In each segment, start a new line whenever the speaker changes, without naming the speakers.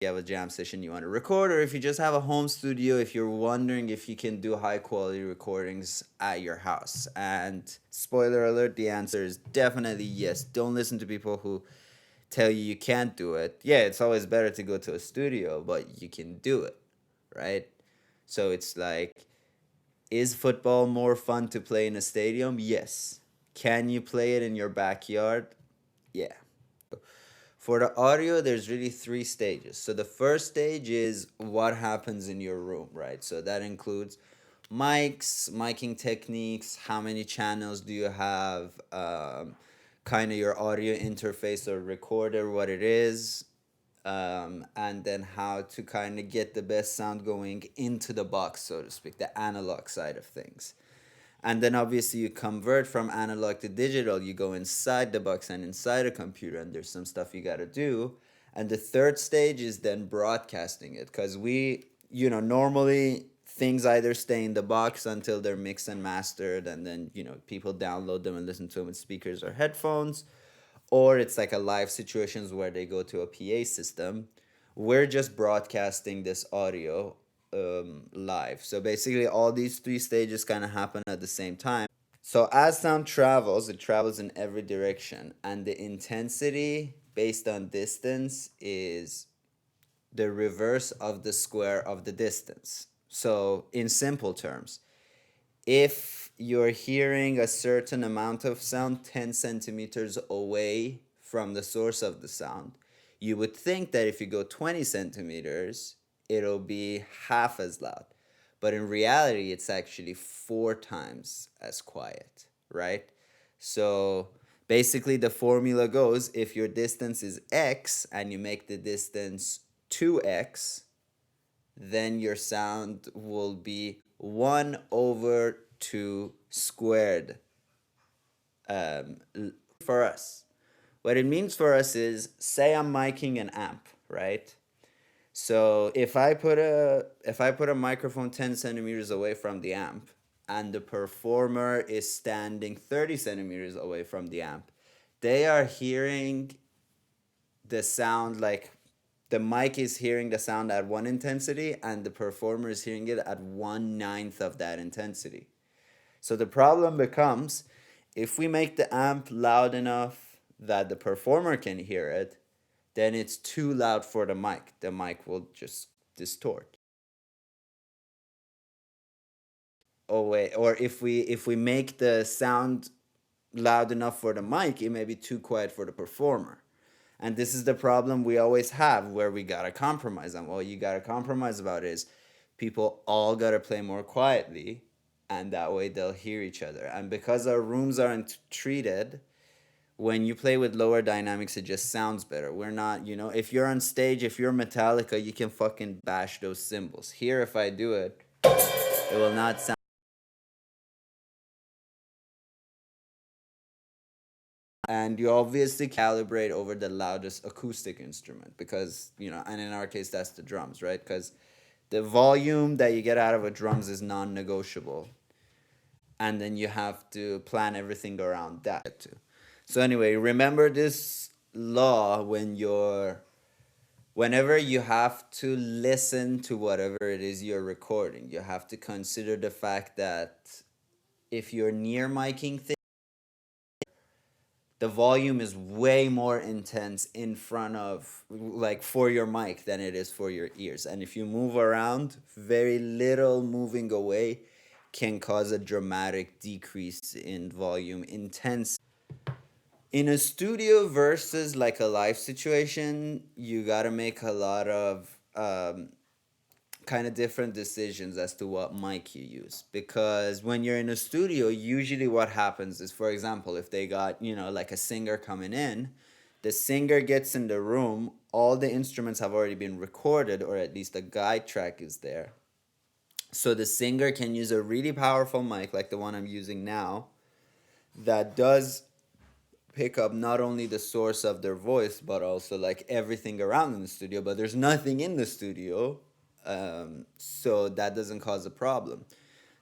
you have a jam session you want to record, or if you just have a home studio, if you're wondering if you can do high quality recordings at your house. And spoiler alert, the answer is definitely yes. Don't listen to people who tell you you can't do it. Yeah, it's always better to go to a studio, but you can do it, right? So it's like, is football more fun to play in a stadium? Yes. Can you play it in your backyard? Yeah. For the audio, there's really three stages. So the first stage is what happens in your room, right? So that includes mics, miking techniques, how many channels do you have, kind of your audio interface or recorder, what it is, and then how to kind of get the best sound going into the box, so to speak, the analog side of things. And then obviously you convert from analog to digital, you go inside the box and inside a computer, and there's some stuff you got to do. And the third stage is then broadcasting it, because normally things either stay in the box until they're mixed and mastered, and then people download them and listen to them with speakers or headphones, or it's like a live situations where they go to a PA system. We're just broadcasting this audio live. So basically, all these three stages kind of happen at the same time. So as sound travels, it travels in every direction, and the intensity based on distance is the reverse of the square of the distance. So in simple terms, if you're hearing a certain amount of sound 10 centimeters away from the source of the sound, you would think that if you go 20 centimeters, it'll be half as loud. But in reality, it's actually four times as quiet, right? So basically, the formula goes, if your distance is x and you make the distance 2x, then your sound will be 1 over 2 squared, um, for us. What it means for us is, say I'm miking an amp, right? So if I put a microphone 10 centimeters away from the amp, and the performer is standing 30 centimeters away from the amp, they are hearing the sound, like the mic is hearing the sound at one intensity, and the performer is hearing it at 1/9 of that intensity. So the problem becomes, if we make the amp loud enough that the performer can hear it, then it's too loud for the mic. The mic will just distort. Oh wait, or if we make the sound loud enough for the mic, it may be too quiet for the performer. And this is the problem we always have, where we gotta compromise. And what you gotta compromise about is, people all gotta play more quietly, and that way they'll hear each other. And because our rooms aren't treated, when you play with lower dynamics, it just sounds better. We're not, if you're on stage, if you're Metallica, you can fucking bash those cymbals. Here, if I do it, it will not sound. And you obviously calibrate over the loudest acoustic instrument, because and in our case that's the drums, right? Because the volume that you get out of a drums is non-negotiable, and then you have to plan everything around that too. So anyway, remember this law whenever you have to listen to whatever it is you're recording, you have to consider the fact that if you're near miking things, the volume is way more intense in front of, like, for your mic than it is for your ears. And if you move around, very little moving away can cause a dramatic decrease in volume intensity. In a studio versus like a live situation, you got to make a lot of kind of different decisions as to what mic you use. Because when you're in a studio, usually what happens is, for example, if they got, like a singer coming in, the singer gets in the room, all the instruments have already been recorded, or at least a guide track is there. So the singer can use a really powerful mic like the one I'm using now, that does pick up not only the source of their voice, but also like everything around in the studio. But there's nothing in the studio, so that doesn't cause a problem.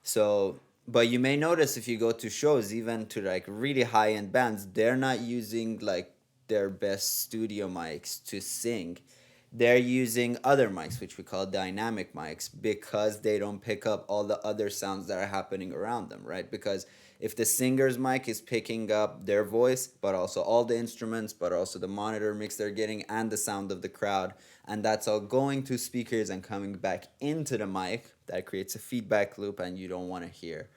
So, but you may notice if you go to shows, even to like really high end bands, they're not using like their best studio mics to sing. they're using other mics, which we call dynamic mics, because they don't pick up all the other sounds that are happening around them, right? Because if the singer's mic is picking up their voice, but also all the instruments, but also the monitor mix they're getting and the sound of the crowd, and that's all going to speakers and coming back into the mic, that creates a feedback loop, and you don't want to hear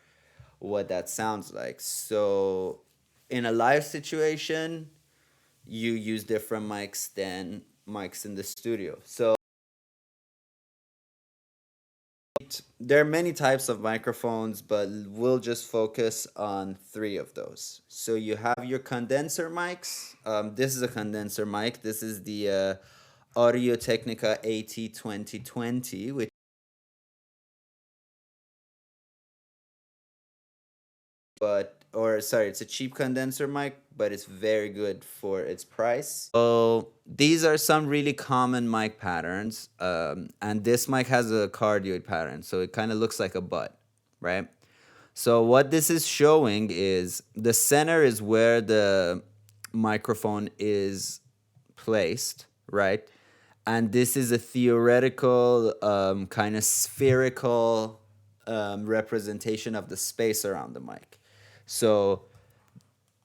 what that sounds like. So, in a live situation, you use different mics than mics in the studio. So, there are many types of microphones, but we'll just focus on three of those. So you have your condenser mics. This is a condenser mic. This is the Audio Technica AT 2020, which, but or sorry, it's a cheap condenser mic, but it's very good for its price. So these are some really common mic patterns, and this mic has a cardioid pattern, so it kind of looks like a butt, right? So what this is showing is the center is where the microphone is placed, right? And this is a theoretical, kind of spherical representation of the space around the mic. So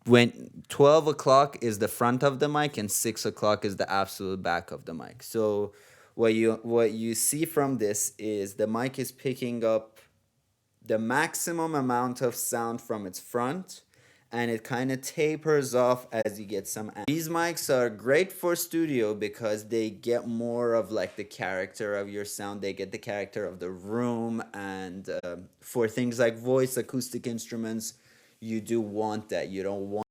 when 12 o'clock is the front of the mic and 6 o'clock is the absolute back of the mic. So what you see from this is the mic is picking up the maximum amount of sound from its front, and it kind of tapers off as you get some. These mics are great for studio because they get more of like the character of your sound. They get the character of the room, and for things like voice, acoustic instruments, you do want that. You don't want.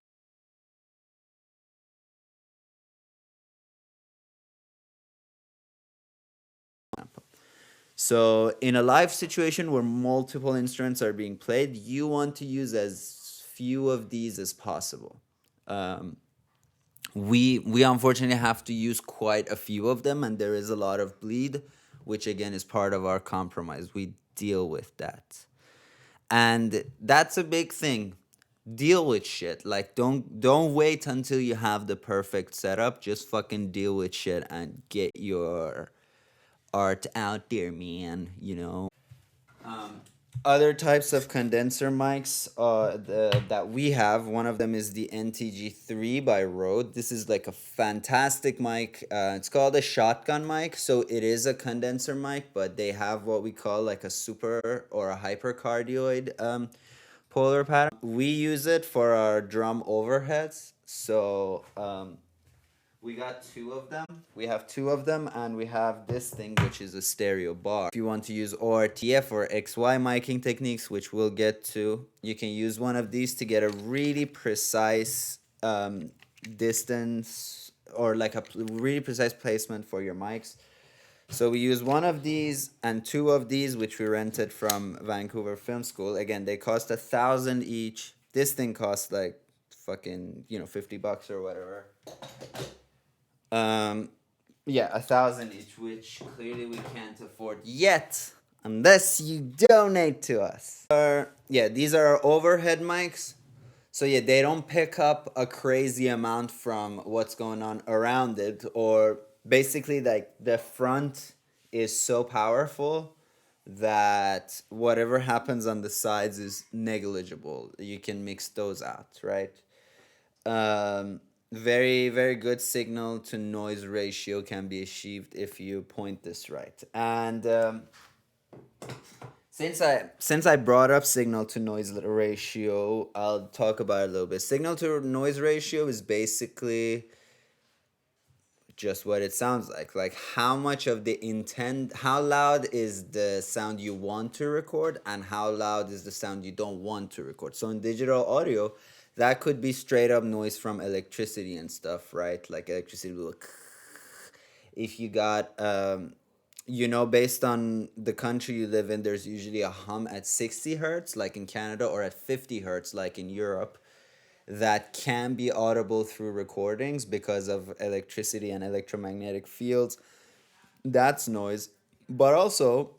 So in a live situation where multiple instruments are being played, you want to use as few of these as possible. Um, we unfortunately have to use quite a few of them, and there is a lot of bleed, which again is part of our compromise. We deal with that, and that's a big thing. Deal with shit. Like don't wait until you have the perfect setup. Just fucking deal with shit and get your art out there, man. Um, Other types of condenser mics that we have, one of them is the NTG3 by Rode. This is like a fantastic mic. It's called a shotgun mic. So it is a condenser mic, but they have what we call like a super or a hypercardioid polar pattern. We use it for our drum overheads. So we got two of them. We have two of them, and we have this thing, which is a stereo bar. If you want to use ORTF or XY miking techniques, which we'll get to, you can use one of these to get a really precise distance, or like a really precise placement for your mics. So we use one of these and two of these, which we rented from Vancouver Film School. Again, they cost 1,000 each. This thing costs like fucking, $50 or whatever. Um, yeah, 1,000 each, which clearly we can't afford yet, unless you donate to us. Yeah, these are our overhead mics. So yeah, they don't pick up a crazy amount from what's going on around it, or basically like the front is so powerful that whatever happens on the sides is negligible. You can mix those out, right? Very, very good signal to noise ratio can be achieved if you point this right. And since I brought up signal to noise ratio, I'll talk about it a little bit. Signal to noise ratio is basically just what it sounds like how much of the intent, how loud is the sound you want to record, and how loud is the sound you don't want to record. So in digital audio, that could be straight up noise from electricity and stuff, right? Like electricity will if you got based on the country you live in, there's usually a hum at 60 hertz like in Canada, or at 50 hertz like in Europe, that can be audible through recordings because of electricity and electromagnetic fields. That's noise. But also,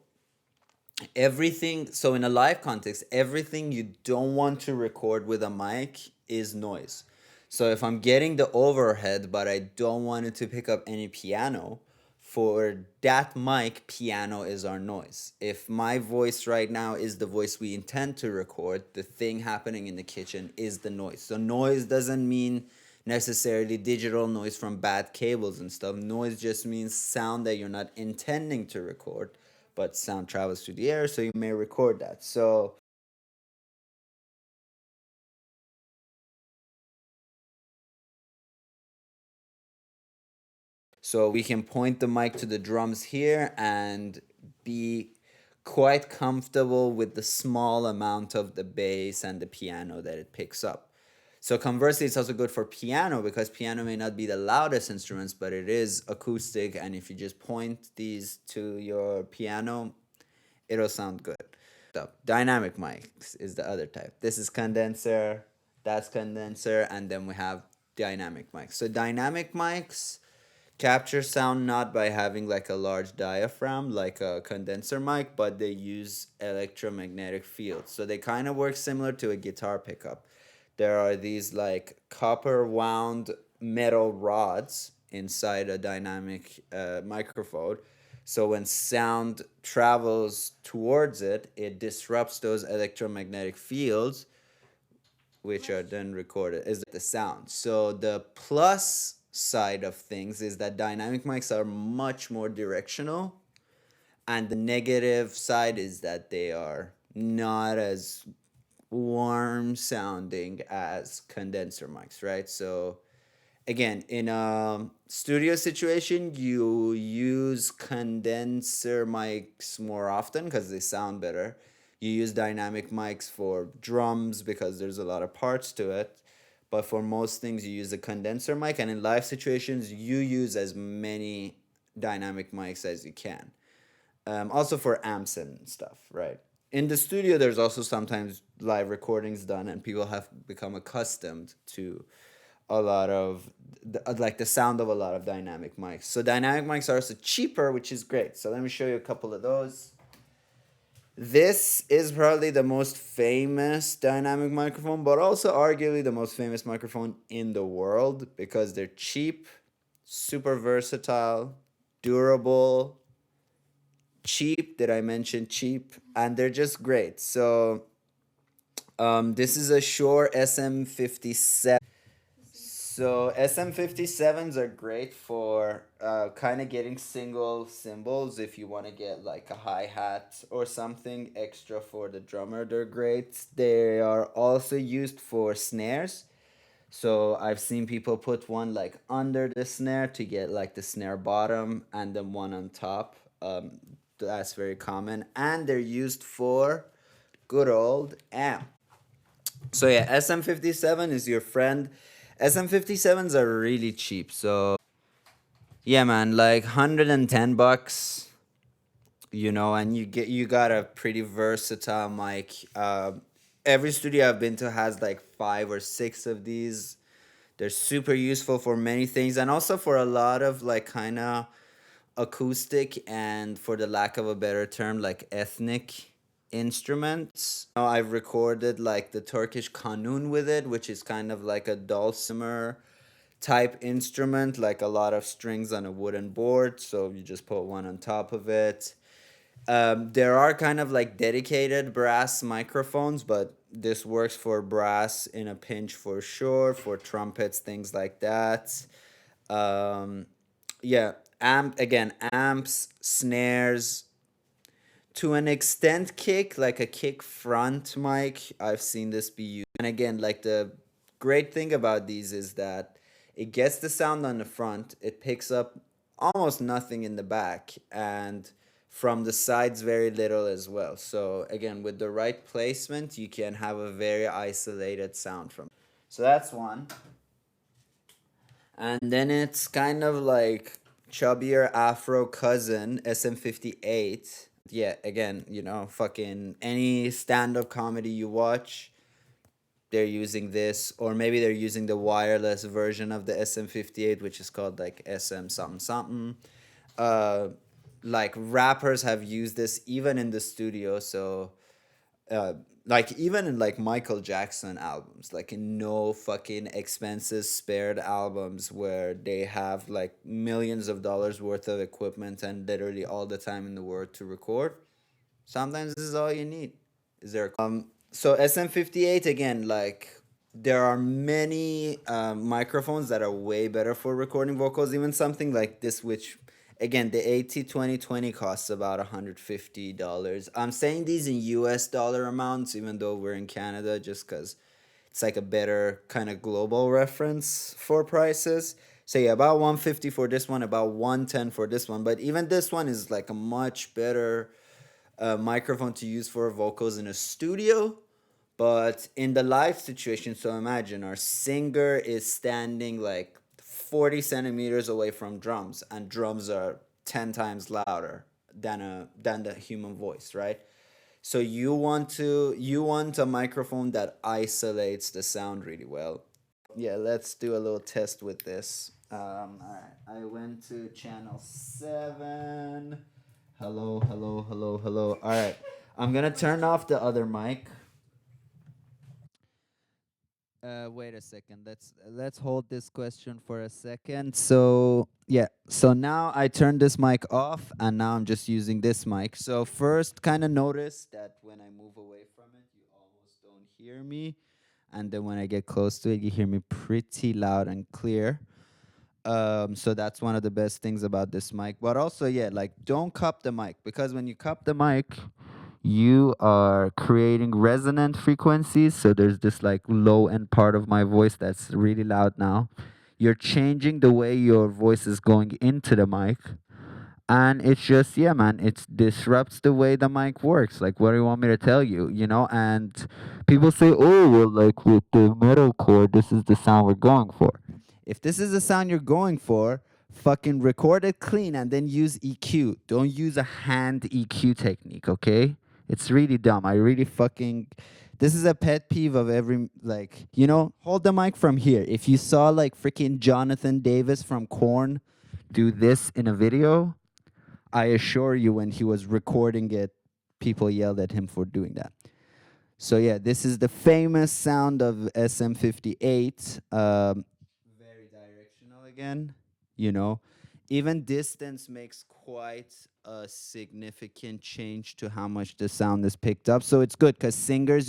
everything, so in a live context, everything you don't want to record with a mic is noise. So if I'm getting the overhead, but I don't want it to pick up any piano, for that mic, piano is our noise. If my voice right now is the voice we intend to record, the thing happening in the kitchen is the noise. So noise doesn't mean necessarily digital noise from bad cables and stuff. Noise just means sound that you're not intending to record, but sound travels through the air, so you may record that. So we can point the mic to the drums here and be quite comfortable with the small amount of the bass and the piano that it picks up. So conversely, it's also good for piano because piano may not be the loudest instruments, but it is acoustic. And if you just point these to your piano, it'll sound good. So dynamic mics is the other type. This is condenser, that's condenser, and then we have dynamic mics. So dynamic mics capture sound not by having like a large diaphragm like a condenser mic, but they use electromagnetic fields. So they kind of work similar to a guitar pickup. There are these like copper wound metal rods inside a dynamic microphone. So when sound travels towards it, it disrupts those electromagnetic fields, which are then recorded is the sound. So the plus side of things is that dynamic mics are much more directional, and the negative side is that they are not as warm sounding as condenser mics, right? So again, in a studio situation, you use condenser mics more often because they sound better. You use dynamic mics for drums because there's a lot of parts to it. But for most things, you use a condenser mic. And in live situations, you use as many dynamic mics as you can. Also for amps and stuff, right? In the studio, there's also sometimes live recordings done, and people have become accustomed to a lot of like the sound of a lot of dynamic mics. So dynamic mics are also cheaper, which is great. So let me show you a couple of those. This is probably the most famous dynamic microphone, but also arguably the most famous microphone in the world because they're cheap, super versatile, durable, cheap. Did I mention cheap? And they're just great. So this is a Shure SM57. So SM57s are great for kind of getting single cymbals if you want to get like a hi-hat or something extra for the drummer. They're great. They are also used for snares. So I've seen people put one like under the snare to get like the snare bottom and then one on top. That's very common. And they're used for good old amp. So yeah, SM57 is your friend. SM57s are really cheap. So yeah, man, like $110, and you got a pretty versatile mic. Every studio I've been to has like 5 or 6 of these. They're super useful for many things and also for a lot of like kind of acoustic and, for the lack of a better term, like ethnic instruments. I've recorded like the Turkish kanun with it, which is kind of like a dulcimer type instrument, like a lot of strings on a wooden board. So you just put one on top of it. There are kind of like dedicated brass microphones, but this works for brass in a pinch for sure, for trumpets, things like that. Um, yeah, amps, snares, to an extent kick, like a kick front mic. I've seen this be used. And again, like the great thing about these is that it gets the sound on the front, it picks up almost nothing in the back, and from the sides very little as well. So again, with the right placement, you can have a very isolated sound from. So that's one. And then it's kind of like chubbier Afro cousin SM58. Yeah, again, fucking any stand-up comedy you watch, they're using this, or maybe they're using the wireless version of the SM58, which is called like SM something something. Uh, like rappers have used this even in the studio. So like even in like Michael Jackson albums, like in no fucking expenses spared albums where they have like millions of dollars worth of equipment and literally all the time in the world to record. Sometimes this is all you need. Is there so SM58 again, like there are many microphones that are way better for recording vocals, even something like this, which again the AT2020 costs about $150. I'm saying these in US dollar amounts, even though we're in Canada, just because it's like a better kind of global reference for prices. So yeah, about 150 for this one, about 110 for this one. But even this one is like a much better microphone to use for vocals in a studio. But in the live situation, so imagine our singer is standing like 40 centimeters away from drums, and drums are 10 times louder than the human voice, right? So you want a microphone that isolates the sound really well. Yeah, let's do a little test with this. All right, I went to channel 7. Hello, hello, hello, hello. All right, I'm gonna turn off the other mic. Wait a second. Let's hold this question for a second. So yeah, so now I turned this mic off, and now I'm just using this mic. So first, kind of notice that when I move away from it, you almost don't hear me, and then when I get close to it, you hear me pretty loud and clear. So that's one of the best things about this mic. But also, yeah, like don't cup the mic, because when you cup the mic, you are creating resonant frequencies. So there's this like low end part of my voice that's really loud now. You're changing the way your voice is going into the mic. And it's just, yeah, man, it disrupts the way the mic works. Like, what do you want me to tell you? You know, and people say, oh, well, like with the metalcore, this is the sound we're going for. If this is the sound you're going for, fucking record it clean and then use EQ. Don't use a hand EQ technique, okay? It's really dumb. I really fucking. This is a pet peeve of every, like, hold the mic from here. If you saw, like, freaking Jonathan Davis from Korn do this in a video, I assure you, when he was recording it, people yelled at him for doing that. So yeah, this is the famous sound of SM58. Very directional again. You know, even distance makes quite a significant change to how much the sound is picked up. So it's good because singers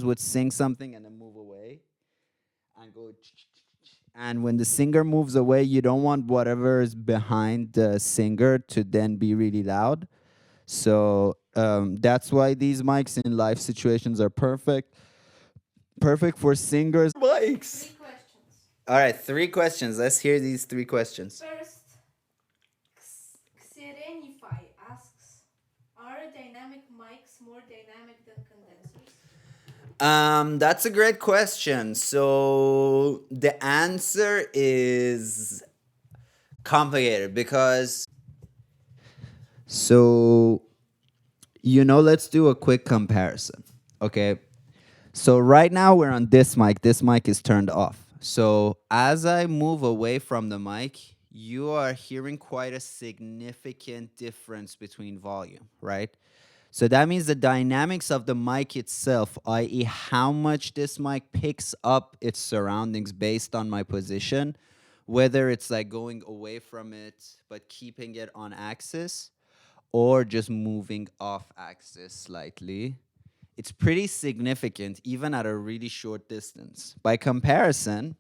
would sing something and then move away and go. And when the singer moves away, you don't want whatever is behind the singer to then be really loud. So that's why these mics in live situations are perfect. Perfect for singers. Mics.
Three questions.
All right, 3 questions. Let's hear these 3 questions.
First, Xerenify asks, are dynamic mics more dynamic than condensers?
That's a great question. So the answer is complicated because so let's do a quick comparison. Okay. So right now we're on this mic. This mic is turned off. So as I move away from the mic, you are hearing quite a significant difference between volume, right? So that means the dynamics of the mic itself, i.e., how much this mic picks up its surroundings based on my position, whether it's like going away from it but keeping it on axis or just moving off axis slightly, it's pretty significant even at a really short distance. By comparison,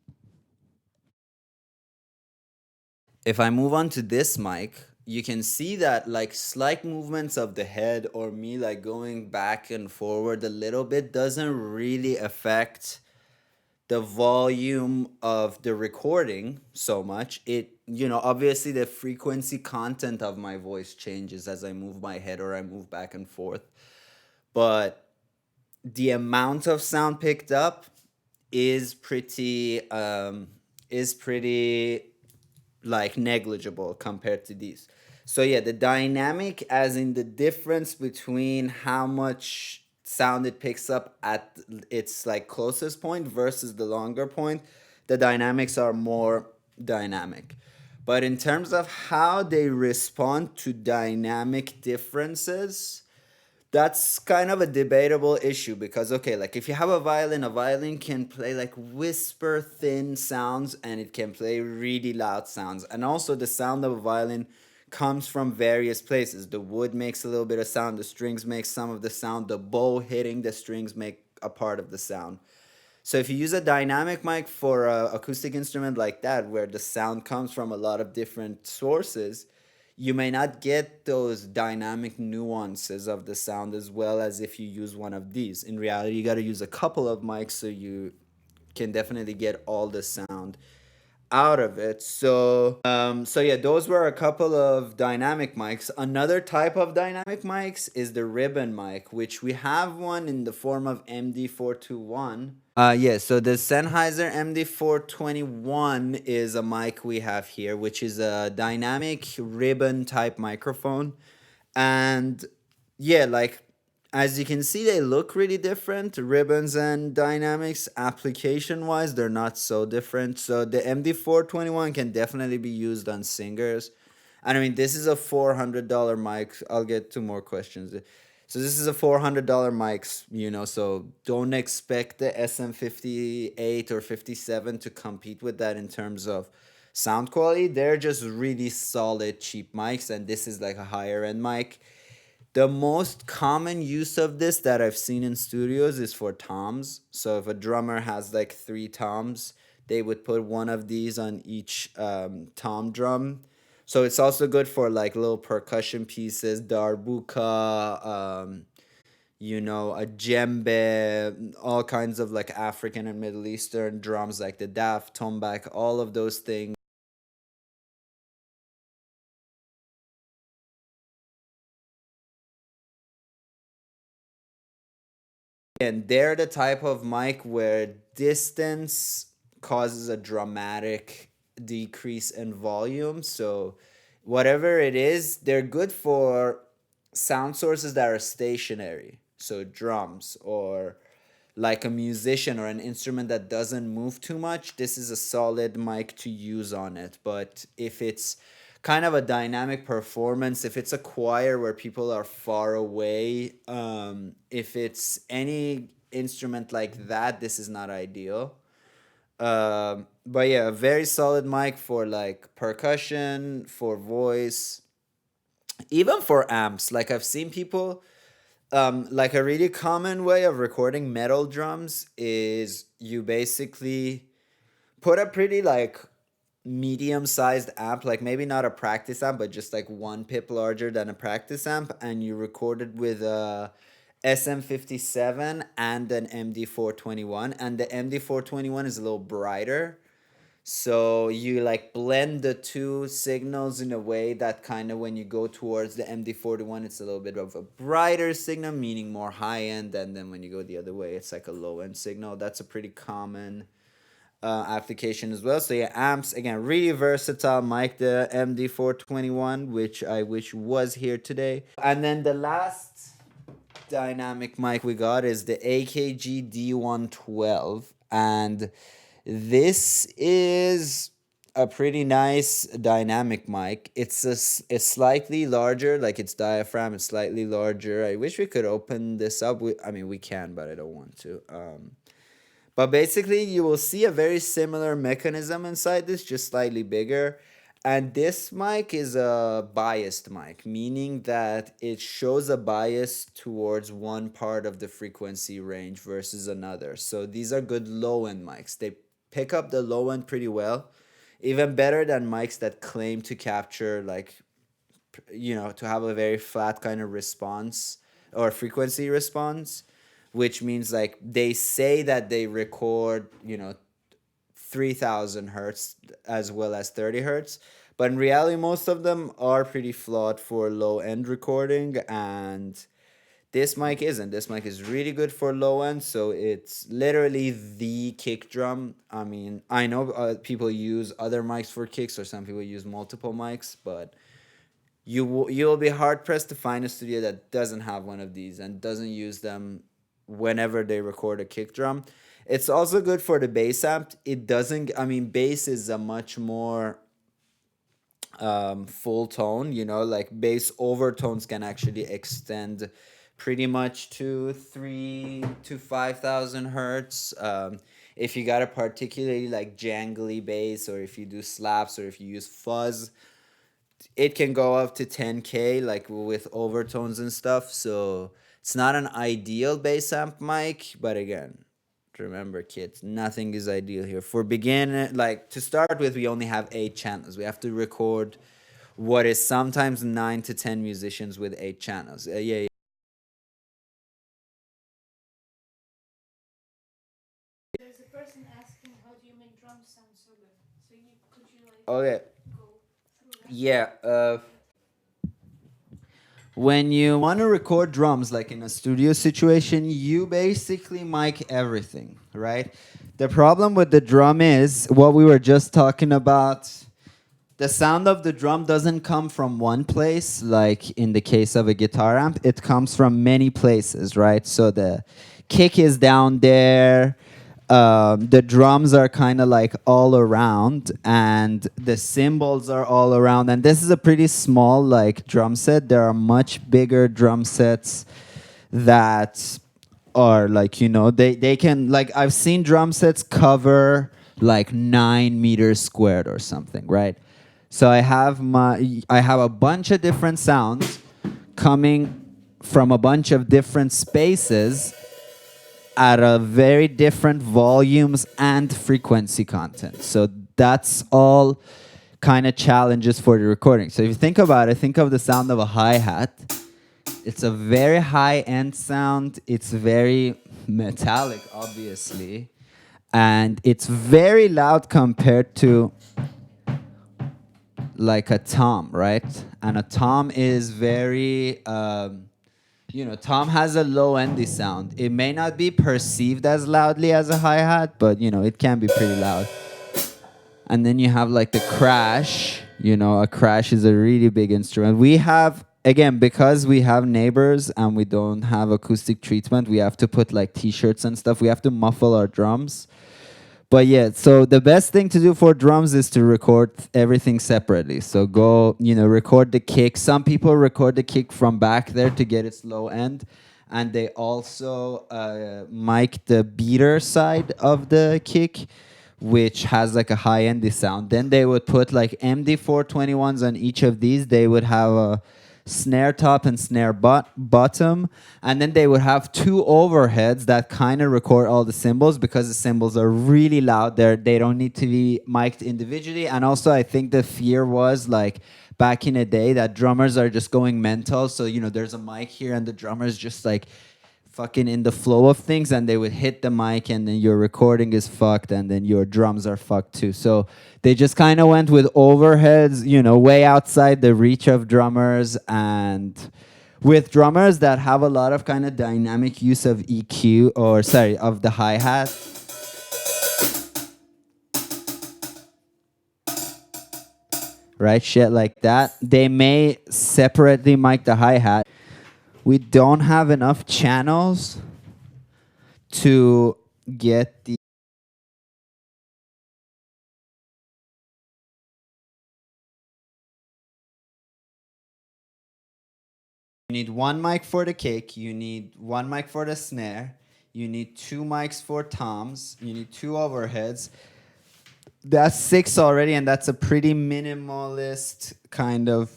if I move on to this mic, you can see that like slight movements of the head or me like going back and forward a little bit doesn't really affect the volume of the recording so much. Obviously the frequency content of my voice changes as I move my head or I move back and forth. But the amount of sound picked up is pretty like negligible compared to these. So yeah, the dynamic as in the difference between how much sound it picks up at its like closest point versus the longer point, the dynamics are more dynamic. But in terms of how they respond to dynamic differences, That's kind of a debatable issue because okay, like if you have a violin can play like whisper thin sounds and it can play really loud sounds. And also the sound of a violin comes from various places. The wood makes a little bit of sound, the strings make some of the sound, the bow hitting the strings make a part of the sound. So if you use a dynamic mic for a acoustic instrument like that, where the sound comes from a lot of different sources, you may not get those dynamic nuances of the sound as well as if you use one of these. In reality, you got to use a couple of mics so you can definitely get all the sound out of it. So yeah, those were a couple of dynamic mics. Another type of dynamic mics is the ribbon mic, which we have one in the form of MD421. Yeah, so the Sennheiser MD421 is a mic we have here, which is a dynamic ribbon type microphone. And yeah, like as you can see, they look really different. Ribbons and dynamics, application wise, they're not so different. So the MD421 can definitely be used on singers. And I mean, this is a $400 mic. I'll get to more questions. So this is a $400 mics, so don't expect the SM58 or 57 to compete with that in terms of sound quality. They're just really solid, cheap mics, and this is like a higher end mic. The most common use of this that I've seen in studios is for toms. So if a drummer has like three toms, they would put one of these on each tom drum. So it's also good for like little percussion pieces, darbuka, a djembe, all kinds of like African and Middle Eastern drums like the daf, tombak, all of those things. And they're the type of mic where distance causes a dramatic decrease in volume. So, whatever it is, they're good for sound sources that are stationary. So, drums or like a musician or an instrument that doesn't move too much, this is a solid mic to use on it. But if it's kind of a dynamic performance, if it's a choir where people are far away, if it's any instrument like that, this is not ideal. But yeah, a very solid mic for like percussion, for voice, even for amps. Like I've seen people like a really common way of recording metal drums is you basically put a pretty like medium sized amp, like maybe not a practice amp, but just like one pip larger than a practice amp, and you record it with a SM57 and an MD421. And the MD421 is a little brighter. So you like blend the two signals in a way that kind of when you go towards the MD41, it's a little bit of a brighter signal, meaning more high end. And then when you go the other way, it's like a low end signal. That's a pretty common application as well. So yeah, amps again, really versatile mic, the MD421, which I wish was here today. And then the last dynamic mic we got is the AKG D112, and this is a pretty nice dynamic mic. It's slightly larger, like its diaphragm is slightly larger. I wish we could open this up. I mean, we can, but I don't want to. But basically, you will see a very similar mechanism inside this, just slightly bigger. And this mic is a biased mic, meaning that it shows a bias towards one part of the frequency range versus another. So these are good low end mics. They pick up the low end pretty well, even better than mics that claim to capture, like, to have a very flat kind of response or frequency response, which means like they say that they record 3000 hertz as well as 30 hertz, but in reality most of them are pretty flawed for low end recording. And this mic is really good for low end, so it's literally the kick drum. I mean, I know people use other mics for kicks, or some people use multiple mics, but you will be hard pressed to find a studio that doesn't have one of these and doesn't use them whenever they record a kick drum. It's also good for the bass amp. It doesn't. I mean, bass is a much more full tone. Like bass overtones can actually extend pretty much to 3 to 5,000 hertz. If you got a particularly like jangly bass, or if you do slaps, or if you use fuzz, it can go up to 10K, like with overtones and stuff. So it's not an ideal bass amp mic, but again, remember, kids, nothing is ideal here. For beginner, like to start with, we only have 8 channels. We have to record what is sometimes 9 to 10 musicians with 8 channels. Yeah.
There's a person asking how do you make drums sound so good. So you could you like
Okay.
go through that?
Yeah. When you want to record drums, like in a studio situation, you basically mic everything, right? The problem with the drum is what we were just talking about. The sound of the drum doesn't come from one place, like in the case of a guitar amp. It comes from many places, right? So the kick is down there. The drums are kind of like all around, and the cymbals are all around. And this is a pretty small like drum set. There are much bigger drum sets that are like, they can, like, I've seen drum sets cover like 9 meters squared or something, right? So I have a bunch of different sounds coming from a bunch of different spaces at a very different volumes and frequency content. So that's all kind of challenges for the recording. So if you think about it, think of the sound of a hi-hat. It's a very high-end sound. It's very metallic, obviously. And it's very loud compared to like a tom, right? And a tom is very tom has a low endy sound. It may not be perceived as loudly as a hi-hat, but it can be pretty loud. And then you have like the crash. A crash is a really big instrument. We have, again, because we have neighbors and we don't have acoustic treatment, we have to put like t-shirts and stuff. We have to muffle our drums. But yeah, so the best thing to do for drums is to record everything separately. So go, record the kick. Some people record the kick from back there to get its low end. And they also mic the beater side of the kick, which has like a high end sound. Then they would put like MD421s on each of these. They would have a snare top and snare bottom, and then they would have two overheads that kind of record all the cymbals, because the cymbals are really loud. They don't need to be mic'd individually. And also, I think the fear was like back in the day that drummers are just going mental. So there's a mic here and the drummer's just like fucking in the flow of things, and they would hit the mic, and then your recording is fucked, and then your drums are fucked too. So they just kind of went with overheads, way outside the reach of drummers, and with drummers that have a lot of kind of dynamic use of EQ, or sorry, of the hi-hat. Right, shit like that. They may separately mic the hi-hat. We don't have enough channels to get the you need one mic for the kick, you need one mic for the snare, you need two mics for toms, you need two overheads. That's 6 already, and that's a pretty minimalist kind of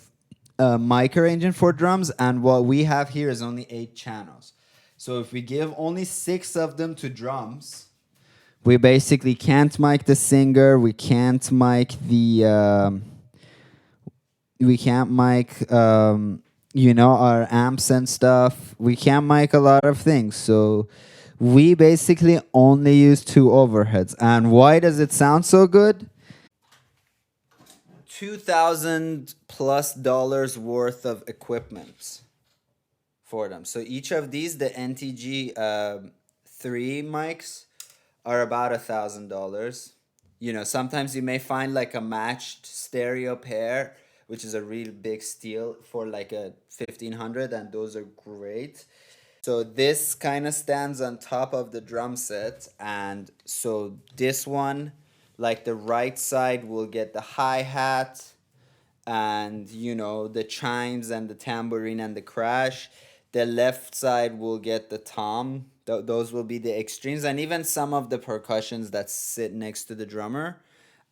mic arrangement for drums. And what we have here is only 8 channels. So if we give only 6 of them to drums, we basically can't mic the singer, we can't mic the our amps and stuff. We can't mic a lot of things. So we basically only use 2 overheads. And why does it sound so good? $2,000+ worth of equipment for them. So each of these, the NTG 3 mics, are about $1,000. Sometimes you may find like a matched stereo pair, which is a real big steal, for like a 1,500, and those are great. So this kind of stands on top of the drum set, and so this one, like the right side, will get the hi-hat and the chimes and the tambourine and the crash. The left side will get the tom. Those will be the extremes, and even some of the percussions that sit next to the drummer.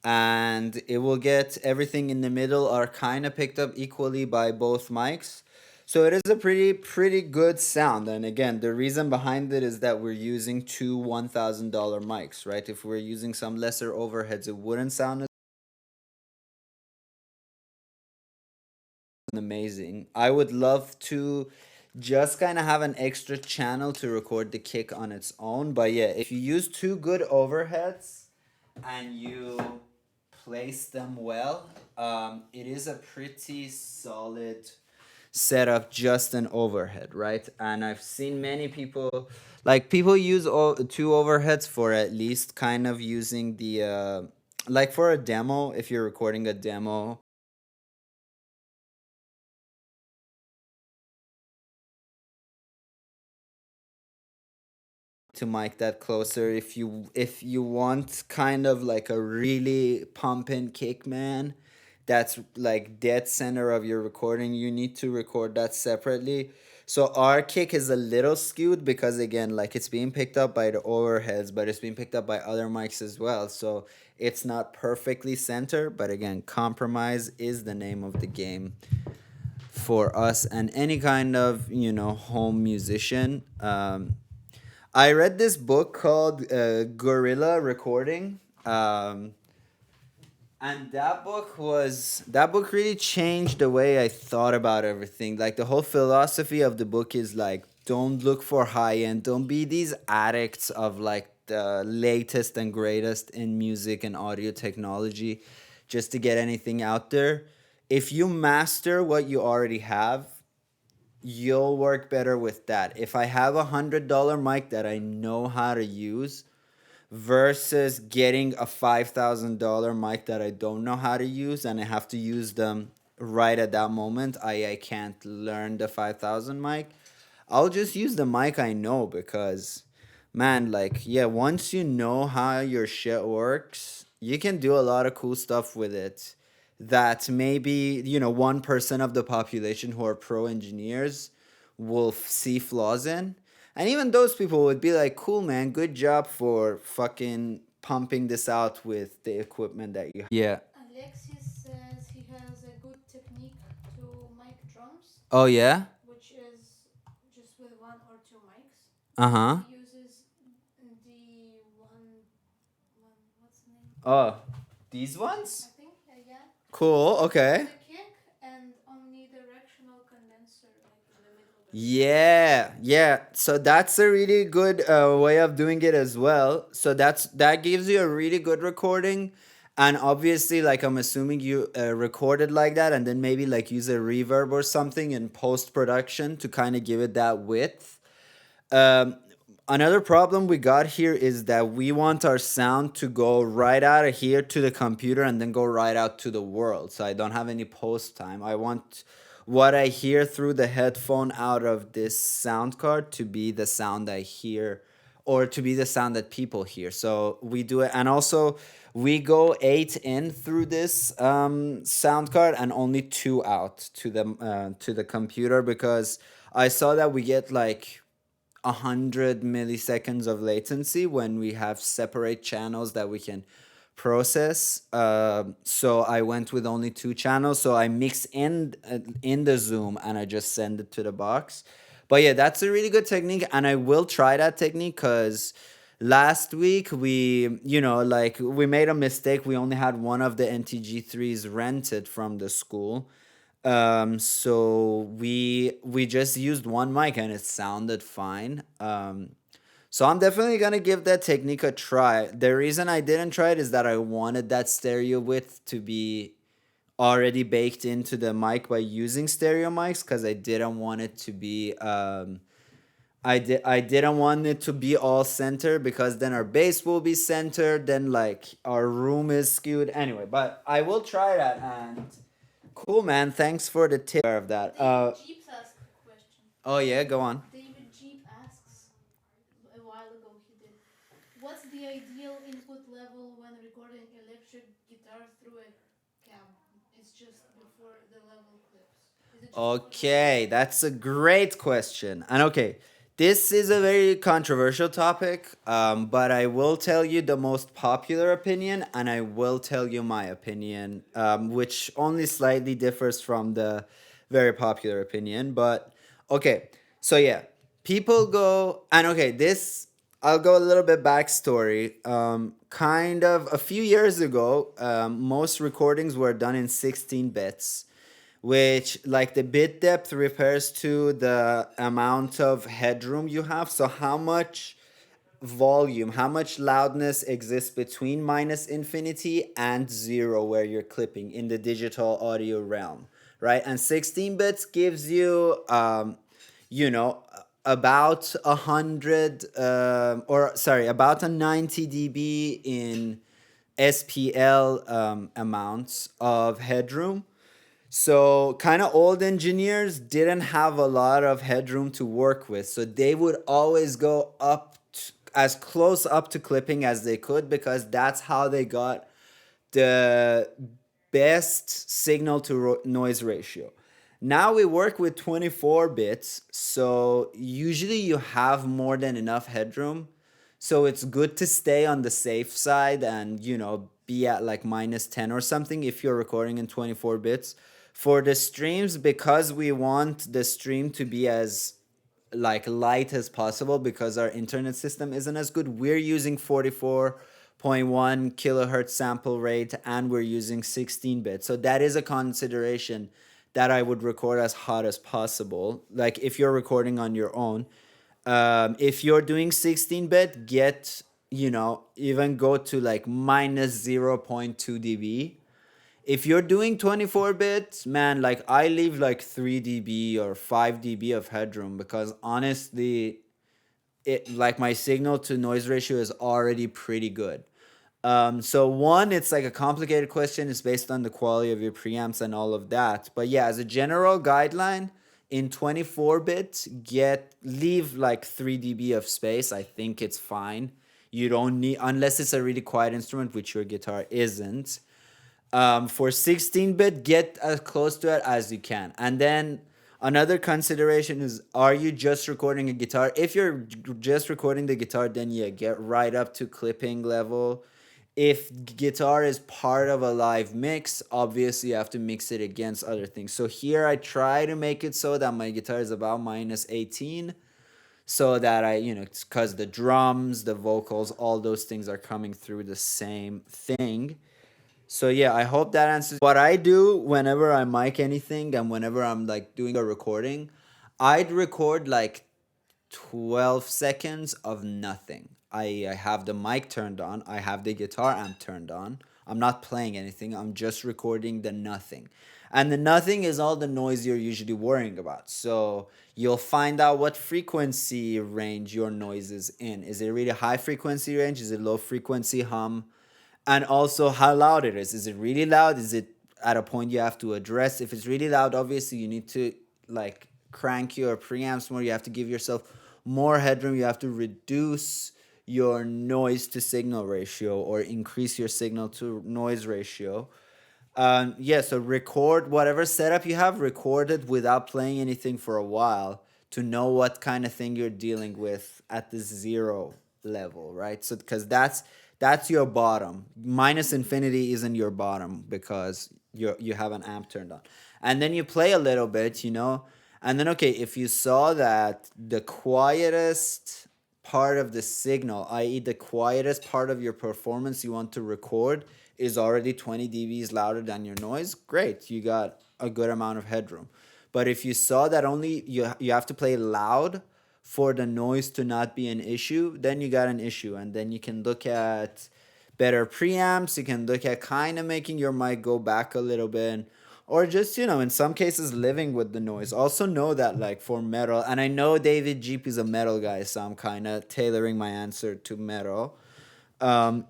And it will get everything in the middle are kind of picked up equally by both mics. So it is a pretty good sound. And again, the reason behind it is that we're using two $1,000 mics, right? If we're using some lesser overheads, it wouldn't sound amazing. I would love to just kind of have an extra channel to record the kick on its own. But yeah, if you use two good overheads and you place them well, it is a pretty solid setup, just an overhead, right? And I've seen many people, like people use two overheads for at least kind of using the, like for a demo, if you're recording a demo to mic that closer. If you want kind of like a really pumping kick, man, that's like dead center of your recording, you need to record that separately. So our kick is a little skewed because again, like it's being picked up by the overheads, but it's being picked up by other mics as well. So it's not perfectly center, but again, compromise is the name of the game for us and any kind of home musician. I read this book called Gorilla Recording. And that book really changed the way I thought about everything. Like the whole philosophy of the book is like don't look for high end, don't be these addicts of like the latest and greatest in music and audio technology just to get anything out there. If you master what you already have, you'll work better with that. If I have $100 mic that I know how to use versus getting a $5,000 mic that I don't know how to use and I have to use them right at that moment, I can't learn the 5,000 mic. I'll just use the mic I know because, man, like, yeah, once you know how your shit works, you can do a lot of cool stuff with it that maybe, 1% of the population who are pro engineers will see flaws in. And even those people would be like, cool, man, good job for fucking pumping this out with the equipment that you have. Yeah.
Alexis says he has a good technique to mic drums,
Oh, yeah?
which is just with one or two mics.
Uh huh.
He uses the what's the name?
Oh, these
I
ones?
think, yeah.
Cool, okay.
The kick and omnidirectional condenser, like in the middle of it.
Yeah, yeah. So that's a really good way of doing it as well. So that gives you a really good recording, and obviously, like I'm assuming you recorded like that, and then maybe like use a reverb or something in post production to kind of give it that width. Um, Another problem we got here is that we want our sound to go right out of here to the computer and then go right out to the world. So I don't have any post time. I want what I hear through the headphone out of this sound card to be the sound I hear or to be the sound that people hear. So we do it. And also, we go 8 in through this sound card and only 2 out to the computer because I saw that we get like 100 milliseconds of latency when we have separate channels that we can process. So I went with only 2 channels. So I mix in the Zoom and I just send it to the box. But yeah, that's a really good technique, and I will try that technique because last week like we made a mistake. We only had one of the NTG3s rented from the school, so we just used one mic and it sounded fine. So I'm definitely gonna give that technique a try. The reason I didn't try it is that I wanted that stereo width to be already baked into the mic by using stereo mics because I didn't want it to be I didn't want it to be all center because then our bass will be centered, then like our room is skewed anyway. But I will try that, and cool, man. Thanks for the tip of that.
David Jeeps asked a question.
Oh yeah, go on.
David Jeep asks, a while ago he did, what's the ideal input level when recording electric guitar through a cab? It's just before the level clips. Is it
Okay, that's a great question. And okay, this is a very controversial topic, but I will tell you the most popular opinion and I will tell you my opinion, which only slightly differs from the very popular opinion. But okay, so yeah, people go, and okay, this, I'll go a little bit backstory. Kind of a few years ago, most recordings were done in 16 bits, which like the bit depth refers to the amount of headroom you have. So how much volume, how much loudness exists between minus infinity and zero where you're clipping in the digital audio realm, right? And 16 bits gives you, you know, about 100, or sorry, about a 90 dB in SPL amounts of headroom. So, kind of old engineers didn't have a lot of headroom to work with. So, they would always go as close up to clipping as they could because that's how they got the best signal to noise ratio. Now we work with 24 bits, so usually you have more than enough headroom. So it's good to stay on the safe side and, be at like minus 10 or something if you're recording in 24 bits. For the streams, because we want the stream to be as like light as possible because our internet system isn't as good. We're using 44.1 kilohertz sample rate and we're using 16 bits. So that is a consideration that I would record as hot as possible. Like if you're recording on your own, if you're doing 16 bit, even go to like minus zero point 0.2 dB. If you're doing 24 bits, man, like I leave like 3 dB or 5 dB of headroom because honestly, it like my signal to noise ratio is already pretty good. So one, it's like a complicated question. It's based on the quality of your preamps and all of that. But yeah, as a general guideline, in 24 bit, leave like 3 dB of space. I think it's fine. You don't need, unless it's a really quiet instrument, which your guitar isn't. For 16-bit, get as close to it as you can. And then another consideration is, are you just recording a guitar? If you're just recording the guitar, then yeah, get right up to clipping level. If guitar is part of a live mix, obviously you have to mix it against other things. So here I try to make it so that my guitar is about minus 18, so that it's because the drums, the vocals, all those things are coming through the same thing. So yeah, I hope that answers what I do whenever I mic anything and whenever I'm like doing a recording. I'd record like 12 seconds of nothing. I have the mic turned on, I have the guitar amp turned on. I'm not playing anything, I'm just recording the nothing. And the nothing is all the noise you're usually worrying about. So you'll find out what frequency range your noise is in. Is it really high frequency range? Is it low frequency hum? And also how loud it is. Is it really loud? Is it at a point you have to address? If it's really loud, obviously you need to like crank your preamps more. You have to give yourself more headroom. You have to reduce your noise to signal ratio or increase your signal to noise ratio. Yeah, so record whatever setup you have, record it without playing anything for a while to know what kind of thing you're dealing with at the zero level, right? So because that's your bottom. Minus infinity isn't your bottom because you have an amp turned on. And then you play a little bit, and then okay, if you saw that the quietest part of the signal, i.e., the quietest part of your performance you want to record, is already 20 dBs louder than your noise, great, you got a good amount of headroom. But if you saw that only you have to play loud for the noise to not be an issue, then you got an issue. And then you can look at better preamps, you can look at kind of making your mic go back a little bit, or just in some cases living with the noise. Also know that like for metal, and I know David Jeep is a metal guy, so I'm kind of tailoring my answer to metal,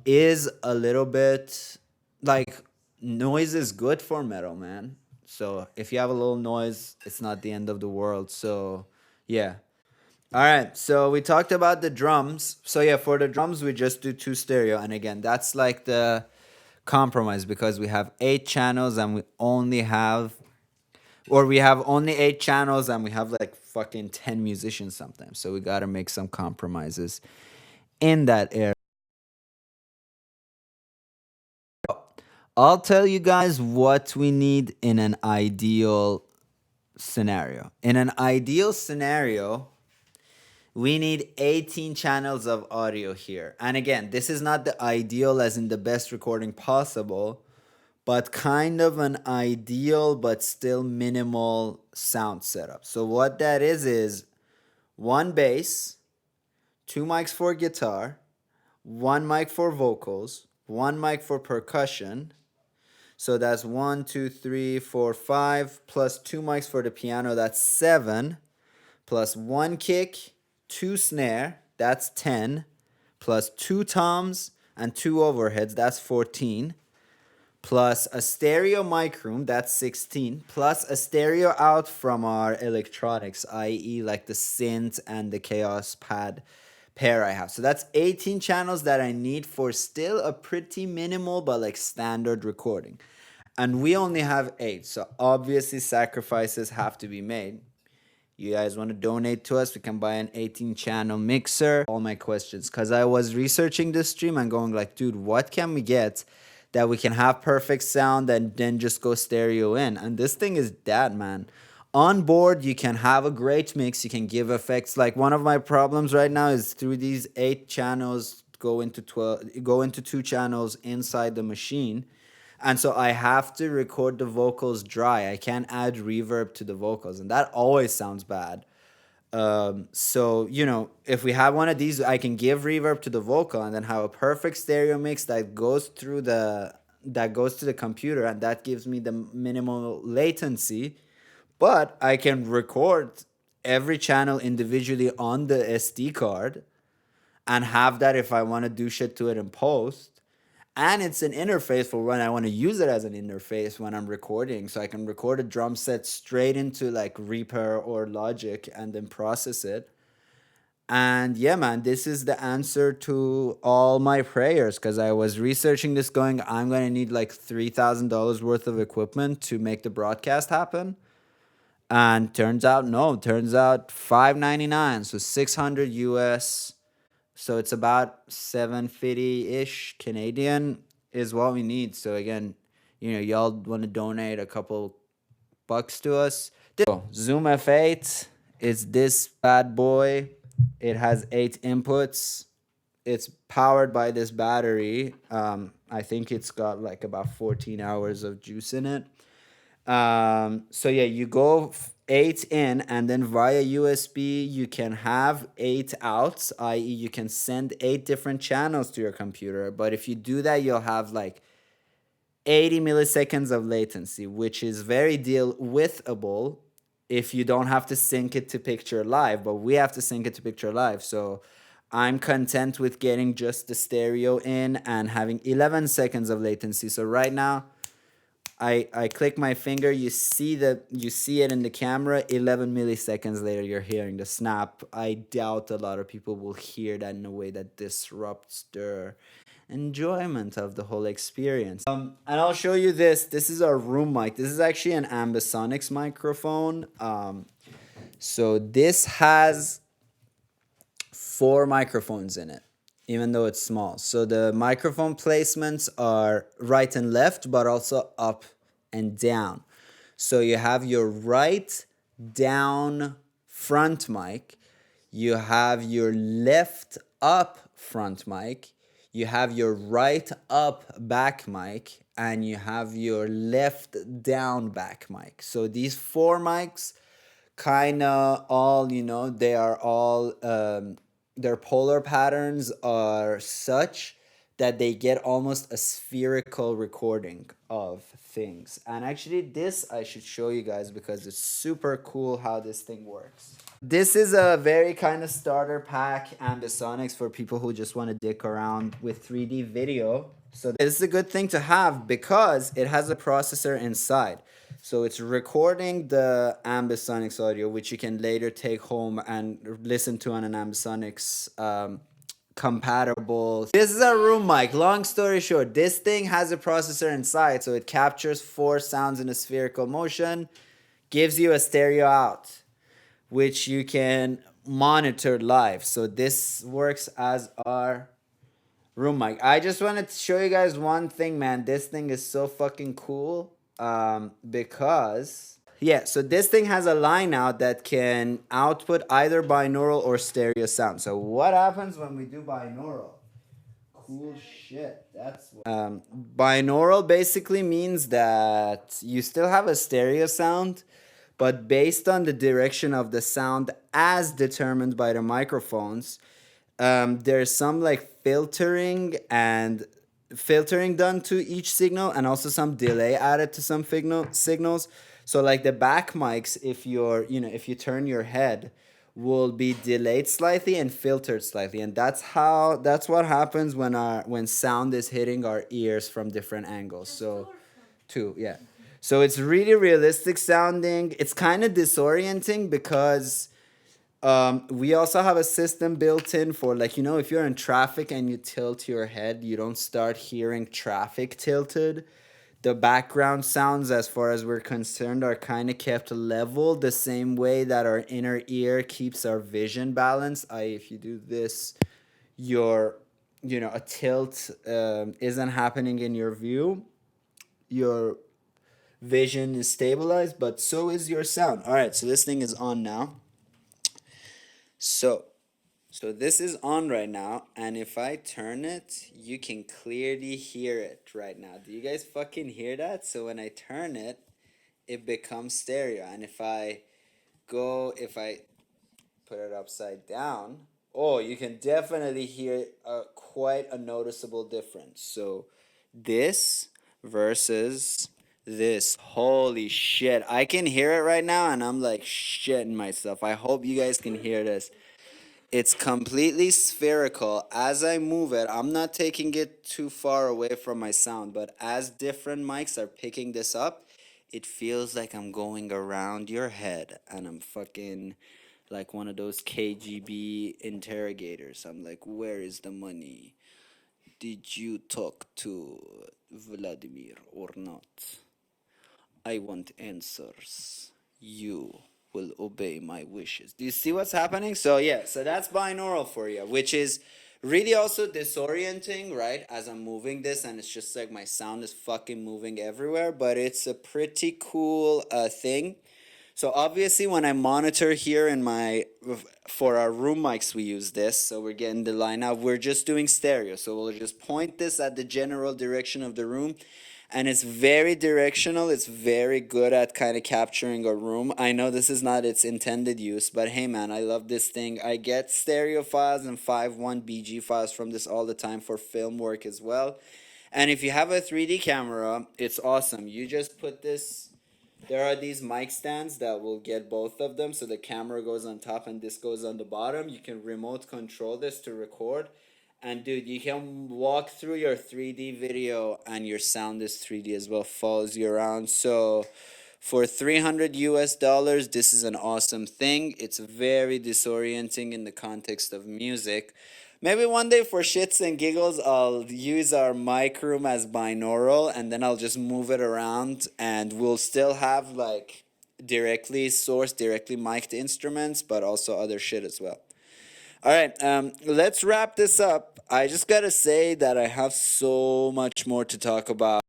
is a little bit like noise is good for metal, man. So if you have a little noise, it's not the end of the world. So yeah. All right, so we talked about the drums. So yeah, for the drums we just do two stereo, and again, that's like the compromise because we have 8 channels and we only have Or we have only 8 channels and we have like fucking 10 musicians sometimes. So we got to make some compromises in that area. I'll tell you guys what we need in an ideal scenario. In an ideal scenario, we need 18 channels of audio here. And again, this is not the ideal as in the best recording possible, but kind of an ideal but still minimal sound setup. So what that is one bass, two mics for guitar, one mic for vocals, one mic for percussion. So that's 1, 2, 3, 4, 5, plus two mics for the piano, that's 7, plus one kick, two snare, that's 10, plus two toms and two overheads, that's 14, plus a stereo mic room, that's 16, plus a stereo out from our electronics, i.e. like the synth and the Chaos Pad pair I have. So that's 18 channels that I need for still a pretty minimal but like standard recording. And we only have 8, so obviously sacrifices have to be made. You guys want to donate to us, we can buy an 18 channel mixer. All my questions, because I was researching this stream and going like, dude, what can we get that we can have perfect sound and then just go stereo in? And this thing is that, man. On board, you can have a great mix, you can give effects. Like one of my problems right now is through these 8 channels go into 2 channels inside the machine. And so I have to record the vocals dry. I can't add reverb to the vocals, and that always sounds bad. So if we have one of these, I can give reverb to the vocal and then have a perfect stereo mix that goes to the computer, and that gives me the minimal latency. But I can record every channel individually on the SD card and have that if I want to do shit to it in post. And it's an interface for when I want to use it as an interface when I'm recording. So I can record a drum set straight into like Reaper or Logic and then process it. And yeah, man, this is the answer to all my prayers, because I was researching this going, I'm going to need like $3,000 worth of equipment to make the broadcast happen. And turns out, no, turns out $599, so 600 US. So it's about 750-ish Canadian is what we need. So again, y'all want to donate a couple bucks to us. Zoom F8 is this bad boy. It has 8 inputs. It's powered by this battery. I think it's got like about 14 hours of juice in it. So yeah, you go 8 in, and then via USB you can have 8 outs, i.e. you can send 8 different channels to your computer. But if you do that, you'll have like 80 milliseconds of latency, which is very deal withable if you don't have to sync it to picture live. But we have to sync it to picture live, so I'm content with getting just the stereo in and having 11 seconds of latency. So right now I click my finger, you see it in the camera, 11 milliseconds later you're hearing the snap. I doubt a lot of people will hear that in a way that disrupts their enjoyment of the whole experience. And I'll show you this. This is our room mic. This is actually an Ambisonics microphone. So this has 4 microphones in it, even though it's small. So the microphone placements are right and left, but also up and down. So you have your right down front mic, you have your left up front mic, you have your right up back mic, and you have your left down back mic. So these 4 mics kind of all, they are all their polar patterns are such that they get almost a spherical recording of things. And actually this I should show you guys because it's super cool how this thing works. This is a very kind of starter pack Ambisonics for people who just want to dick around with 3D video. So this is a good thing to have because it has a processor inside. So it's recording the Ambisonics audio, which you can later take home and listen to on an Ambisonics compatible. This is a room mic. Long story short, this thing has a processor inside, so it captures 4 sounds in a spherical motion, gives you a stereo out, which you can monitor live. So this works as our room mic. I just wanted to show you guys one thing, man. This thing is so fucking cool. Because yeah, so this thing has a line out that can output either binaural or stereo sound. So what happens when we do binaural? Cool shit. That's what, binaural basically means that you still have a stereo sound, but based on the direction of the sound as determined by the microphones, there's some like filtering done to each signal, and also some delay added to some signals. So like the back mics, if you're, if you turn your head, will be delayed slightly and filtered slightly, and that's what happens when sound is hitting our ears from different angles. So two, yeah. So it's really realistic sounding. It's kind of disorienting because we also have a system built in for, like, if you're in traffic and you tilt your head, you don't start hearing traffic tilted. The background sounds, as far as we're concerned, are kind of kept level, the same way that our inner ear keeps our vision balanced. If you do this, your, a tilt isn't happening in your view. Your vision is stabilized, but so is your sound. All right, so this thing is on now. So, this is on right now, and if I turn it, you can clearly hear it right now. Do you guys fucking hear that? So when I turn it, it becomes stereo, and if I put it upside down, oh, you can definitely hear quite a noticeable difference. So this versus this, holy shit, I can hear it right now, and I'm like shitting myself. I hope you guys can hear this. It's completely spherical. As I move it, I'm not taking it too far away from my sound, but as different mics are picking this up, it feels like I'm going around your head, and I'm fucking like one of those KGB interrogators. I'm like, where is the money? Did you talk to Vladimir or not? I want answers. You will obey my wishes. Do you see what's happening? So yeah, so that's binaural for you, which is really also disorienting, right? As I'm moving this, and it's just like my sound is fucking moving everywhere, but it's a pretty cool thing. So obviously when I monitor here for our room mics, we use this. So we're getting the line out. We're just doing stereo. So we'll just point this at the general direction of the room, and it's very directional. It's very good at kind of capturing a room. I know this is not its intended use, but hey man, I love this thing. I get stereo files and 5.1 BG files from this all the time for film work as well. And if you have a 3D camera, it's awesome. You just put this, there are these mic stands that will get both of them, so the camera goes on top and this goes on the bottom. You can remote control this to record, and dude, you can walk through your 3D video and your sound is 3D as well, follows you around. So for $300 US, this is an awesome thing. It's very disorienting in the context of music. Maybe one day for shits and giggles, I'll use our mic room as binaural, and then I'll just move it around, and we'll still have like directly sourced, directly mic'd instruments, but also other shit as well. All right, let's wrap this up. I just gotta say that I have so much more to talk about.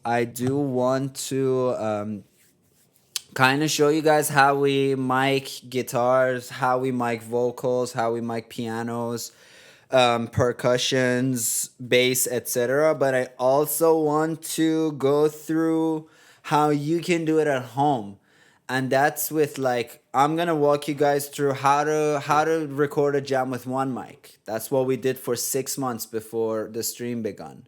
I do want to kind of show you guys how we mic guitars, how we mic vocals, how we mic pianos, percussions, bass, etc. But I also want to go through how you can do it at home. And that's with, like, I'm gonna walk you guys through how to record a jam with one mic. That's what we did for 6 months before the stream begun.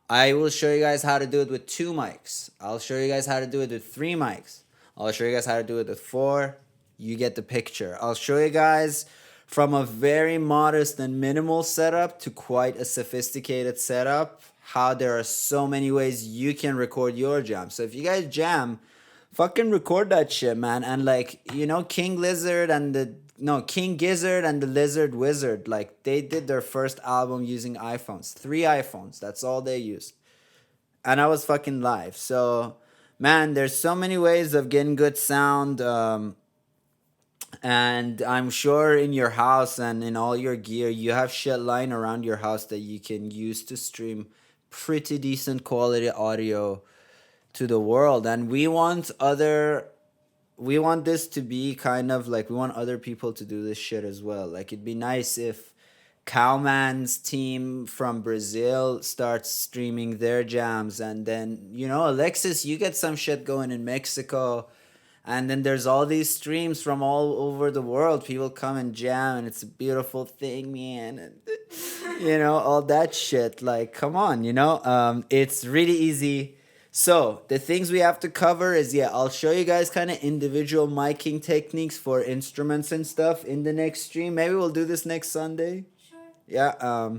I will show you guys how to do it with 2 mics. I'll show you guys how to do it with 3 mics. I'll show you guys how to do it with 4. You get the picture. I'll show you guys from a very modest and minimal setup to quite a sophisticated setup, how there are so many ways you can record your jam. So if you guys jam, fucking record that shit, man. And like, King Lizard and the no, King Gizzard and the Lizard Wizard. Like they did their first album using iPhones, 3 iPhones. That's all they used, and I was fucking live. So, man, there's so many ways of getting good sound. And I'm sure in your house and in all your gear, you have shit lying around your house that you can use to stream pretty decent quality audio to the world. And we want this to be kind of like, we want other people to do this shit as well. Like it'd be nice if Cowman's team from Brazil starts streaming their jams, and then Alexis, you get some shit going in Mexico, and then there's all these streams from all over the world. People come and jam, and it's a beautiful thing, man. And all that shit. Like, come on, it's really easy. So the things we have to cover is, I'll show you guys kind of individual miking techniques for instruments and stuff in the next stream. Maybe we'll do this next Sunday.
Sure.
Yeah.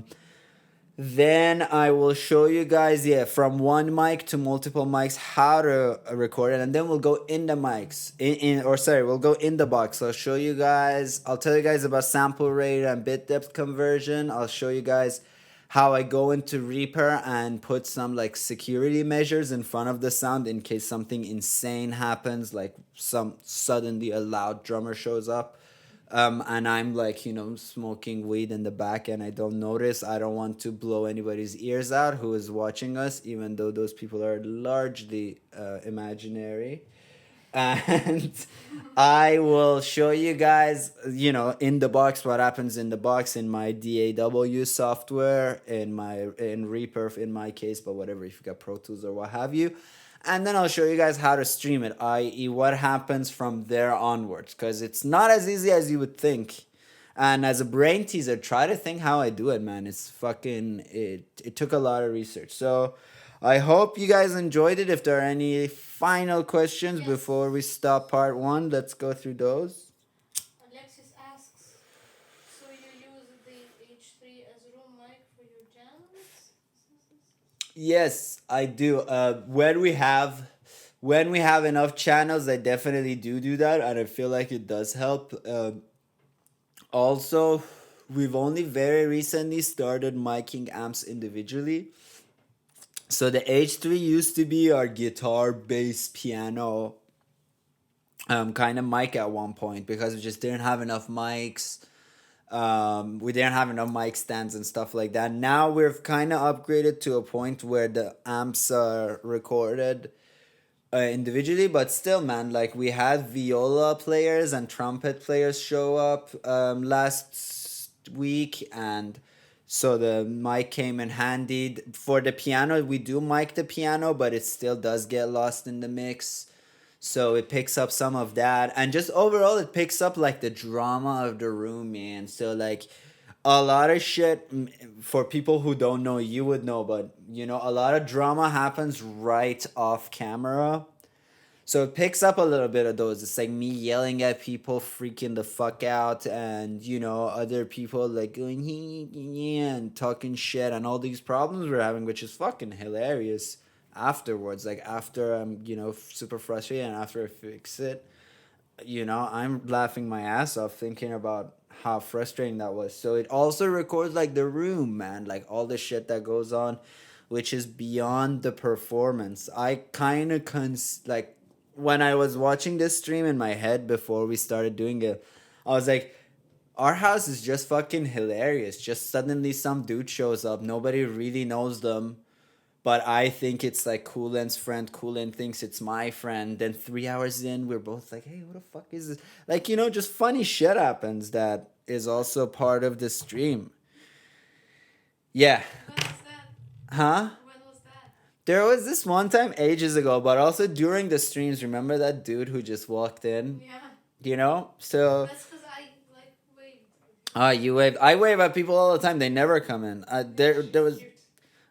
Then I will show you guys, from one mic to multiple mics, how to record it, and then we'll go in the mics, we'll go in the box. I'll show you guys. I'll tell you guys about sample rate and bit depth conversion. I'll show you guys how I go into Reaper and put some like security measures in front of the sound in case something insane happens, like suddenly a loud drummer shows up. And I'm like, smoking weed in the back and I don't notice. I don't want to blow anybody's ears out who is watching us, even though those people are largely imaginary. And I will show you guys, in the box, what happens in the box in my DAW software, in Reaper in my case, but whatever, if you got Pro Tools or what have you. And then I'll show you guys how to stream it, i.e. what happens from there onwards, because it's not as easy as you would think. And as a brain teaser, try to think how I do it, man. It's fucking, it took a lot of research. So I hope you guys enjoyed it. If there are any final questions before we stop part 1, let's go through those.
Alexis asks, so you use the H3 as room mic for your jams?
Yes, I do. When we have enough channels, I definitely do that, and I feel like it does help. Also, we've only very recently started miking amps individually. So the H3 used to be our guitar, bass, piano kind of mic at one point, because we just didn't have enough mics. We didn't have enough mic stands and stuff like that. Now we've kind of upgraded to a point where the amps are recorded individually, but still, man, like we had viola players and trumpet players show up last week, and so the mic came in handy. For the piano, we do mic the piano, but it still does get lost in the mix. So it picks up some of that, and just overall it picks up like the drama of the room, man. So like a lot of shit, for people who don't know, you would know, but a lot of drama happens right off camera. So it picks up a little bit of those. It's like me yelling at people, freaking the fuck out, and other people like going and talking shit, and all these problems we're having, which is fucking hilarious afterwards. Like after I'm super frustrated, and after I fix it, I'm laughing my ass off thinking about how frustrating that was. So it also records like the room, man, like all the shit that goes on, which is beyond the performance. I kind of like when I was watching this stream in my head before we started doing it, I was like, our house is just fucking hilarious. Just suddenly some dude shows up, nobody really knows them, but I think it's like Coolin's friend. Coolin thinks it's my friend. Then 3 hours in, we're both like, hey, what the fuck is this? Like, just funny shit happens that is also part of the stream. Yeah.
When was that?
Huh?
When was that?
There was this one time ages ago, but also during the streams, remember that dude who just walked in?
Yeah.
So...
That's because I waved.
You wave. I wave at people all the time. They never come in. There was...
Cute.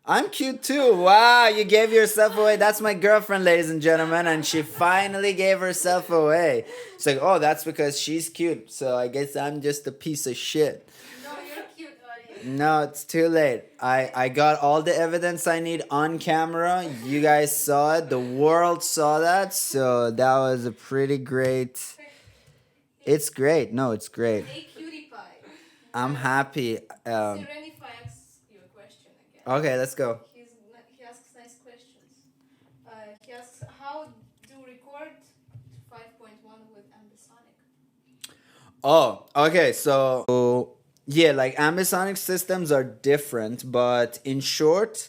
I'm cute too. Wow, you gave yourself away. That's my girlfriend, ladies and gentlemen, and she finally gave herself away. It's like, oh, that's because she's cute. So I guess I'm just a piece of shit.
No, you're cute, audience.
No, it's too late. I got all the evidence I need on camera. You guys saw it. The world saw that. So that was a pretty great It's great. No, it's great.
Hey, cutie pie.
I'm happy.
Serenify asks you a question again.
Okay, let's go.
He asks nice questions. He asks, how do record to 5.1 with ambisonic?
Oh, okay. So yeah, like ambisonic systems are different, but in short,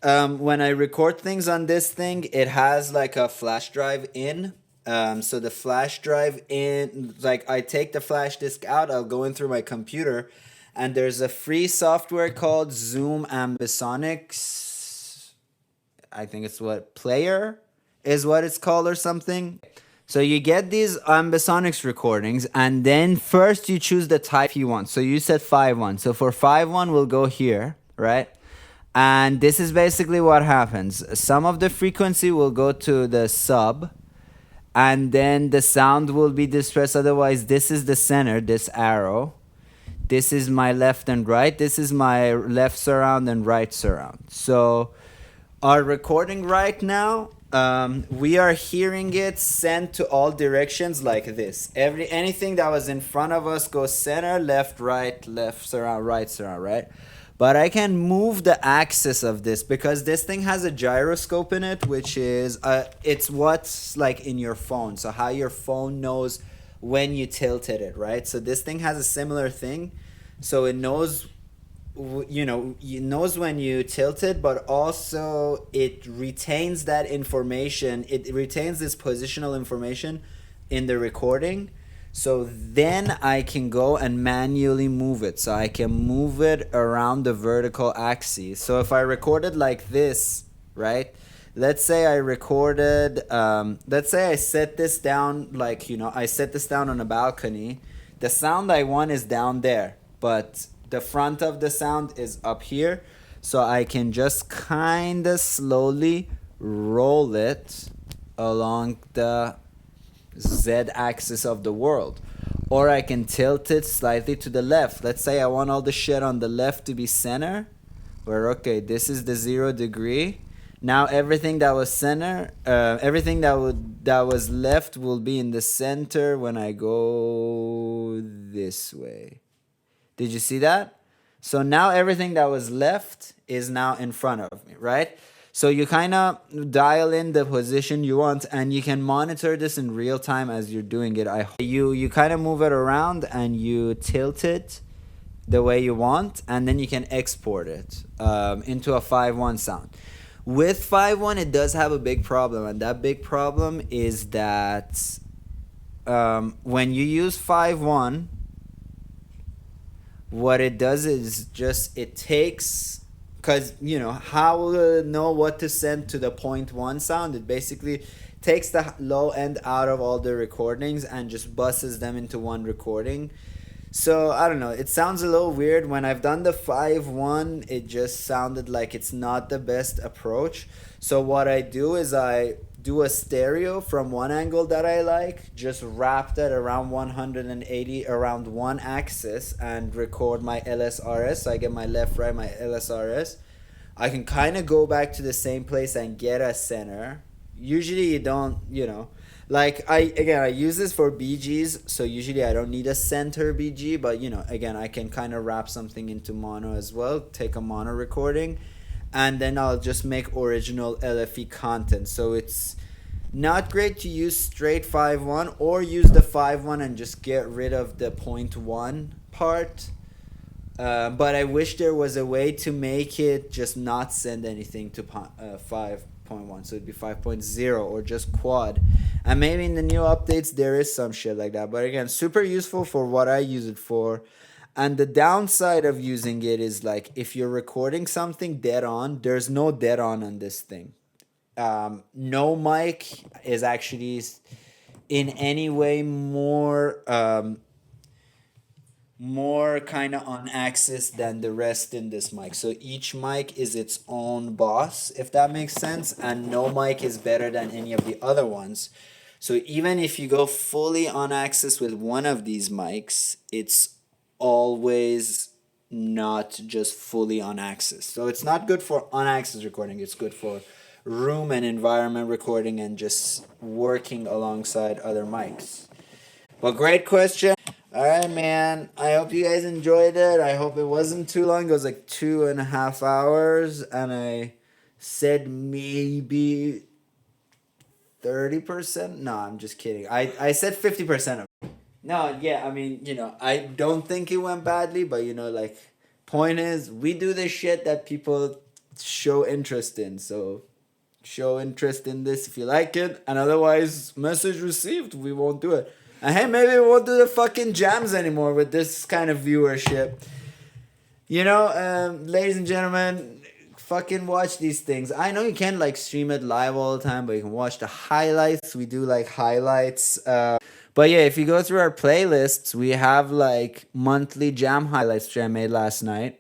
when I record things on this thing, it has like a flash drive in. So the flash drive in, like I take the flash disk out, I'll go in through my computer, and there's a free software called Zoom Ambisonics. I think it's what player is what it's called or something. So you get these ambisonics recordings, and then first you choose the type you want. So you said 5.1. So for 5.1, we'll go here, right? And this is basically what happens. Some of the frequency will go to the sub, and then the sound will be dispersed. Otherwise, this is the center, this arrow. This is my left and right. This is my left surround and right surround. So our recording right now, we are hearing it sent to all directions like this. Anything that was in front of us goes center, left surround, right? But I can move the axis of this because this thing has a gyroscope in it, which is it's what's like in your phone. So how your phone knows when you tilted it, right? So this thing has a similar thing. So it knows, it knows when you tilt it, but also it retains that information. It retains this positional information in the recording. So then I can go and manually move it. So I can move it around the vertical axis. So if I recorded like this, right? Let's say I recorded, let's say I set this down like, I set this down on a balcony. The sound I want is down there, but the front of the sound is up here. So I can just kind of slowly roll it along the z-axis of the world. Or I can tilt it slightly to the left. Let's say I want all the shit on the left to be center. Where, okay, this is the 0 degree. Now everything that was center, everything that was left will be in the center when I go this way. Did you see that? So now everything that was left is now in front of me, right? So you kind of dial in the position you want, and you can monitor this in real time as you're doing it. You kind of move it around and you tilt it the way you want, and then you can export it into a 5.1 sound. With 5.1, it does have a big problem, and that big problem is that when you use 5.1, what it does is just it takes, because how will it know what to send to the 0.1 sound? It basically takes the low end out of all the recordings and just buses them into one recording. So I don't know, it sounds a little weird. When I've done the 5.1, it just sounded like it's not the best approach. So what I do is I do a stereo from one angle that I like, just wrap that around 180 around one axis and record my LSRS. So I get my left, right, my LSRS. I can kind of go back to the same place and get a center. Usually you don't, like I use this for BGs, so usually I don't need a center BG, but again, I can kind of wrap something into mono as well, take a mono recording, and then I'll just make original LFE content. So it's not great to use straight 5.1 or use the 5.1 and just get rid of the 0.1 part. But I wish there was a way to make it just not send anything to 5.1. So it'd be 5.0 or just quad. And maybe in the new updates there is some shit like that. But again, super useful for what I use it for. And the downside of using it is like if you're recording something dead on, there's no dead on this thing. No mic is actually in any way more kind of on axis than the rest in this mic. So each mic is its own boss, if that makes sense, and no mic is better than any of the other ones. So even if you go fully on axis with one of these mics, it's always not just fully on axis. So it's not good for on axis recording. It's good for room and environment recording and just working alongside other mics. Well, great question. All right, man. I hope you guys enjoyed it. I hope it wasn't too long. It was like 2.5 hours, and I said maybe 30%. No, I'm just kidding. I said 50% of it. No, yeah, I mean, I don't think it went badly, but like, point is, we do this shit that people show interest in. So show interest in this if you like it, and otherwise, message received. We won't do it. And hey, maybe we won't do the fucking jams anymore with this kind of viewership. Ladies and gentlemen, fucking watch these things. I know you can't like stream it live all the time, but you can watch the highlights. We do like highlights. But yeah, if you go through our playlists, we have like monthly jam highlights which I made last night.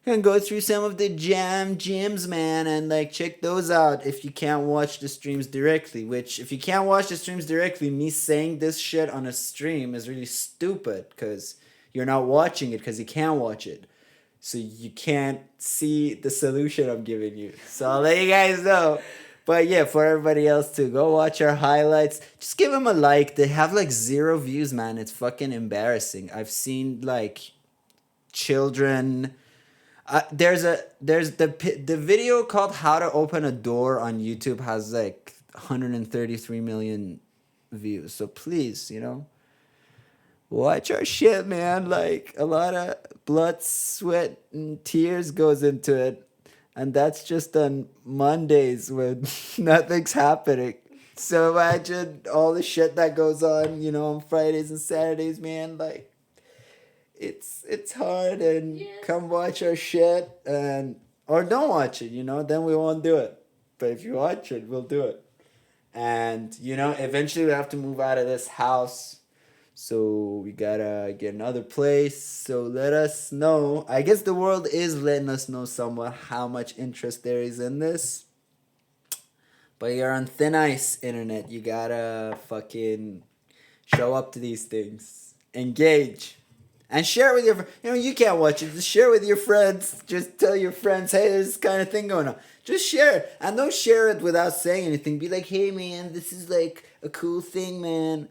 You can go through some of the jams, man, and like check those out if you can't watch the streams directly. Which, if you can't watch the streams directly, me saying this shit on a stream is really stupid because you're not watching it because you can't watch it. So you can't see the solution I'm giving you. So I'll let you guys know. But yeah, for everybody else too, go watch our highlights. Just give them a like. They have like 0 views, man. It's fucking embarrassing. I've seen like children. The video called "How to Open a Door" on YouTube has like 133 million views. So please, watch our shit, man. Like, a lot of blood, sweat, and tears goes into it. And that's just on Mondays when nothing's happening. So imagine all the shit that goes on Fridays and Saturdays, man. Like, it's hard, and
Yes.
come watch our shit, or don't watch it, then we won't do it. But if you watch it, we'll do it. And eventually we have to move out of this house. So we gotta get another place. So let us know. I guess the world is letting us know somewhat how much interest there is in this. But you're on thin ice, internet. You gotta fucking show up to these things. Engage. And share it with your you can't watch it. Just share it with your friends. Just tell your friends, hey, there's this kind of thing going on. Just share it. And don't share it without saying anything. Be like, hey man, this is like a cool thing, man.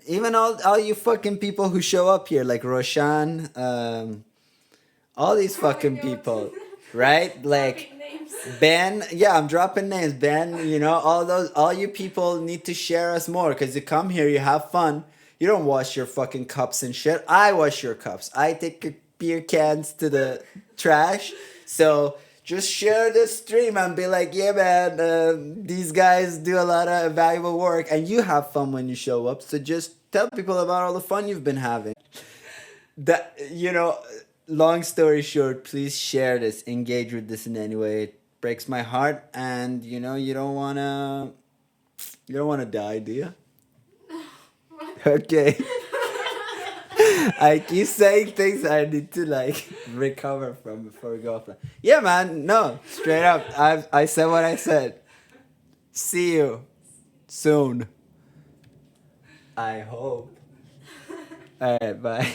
Even all you fucking people who show up here, like Roshan, all these
Oh my
fucking
God.
people, right? Like
Dropping names.
Ben, yeah, I'm dropping names. Ben, all you people need to share us more because you come here, you have fun. You don't wash your fucking cups and shit. I wash your cups. I take your beer cans to the trash. So just share the stream and be like, yeah, man, these guys do a lot of valuable work, and you have fun when you show up. So just tell people about all the fun you've been having. That long story short, please share this, engage with this in any way. It breaks my heart, and you don't wanna die, do you? Okay. I keep saying things I need to like recover from before we go offline. Yeah, man. No, straight up. I said what I said. See you soon. I hope. All right. Bye.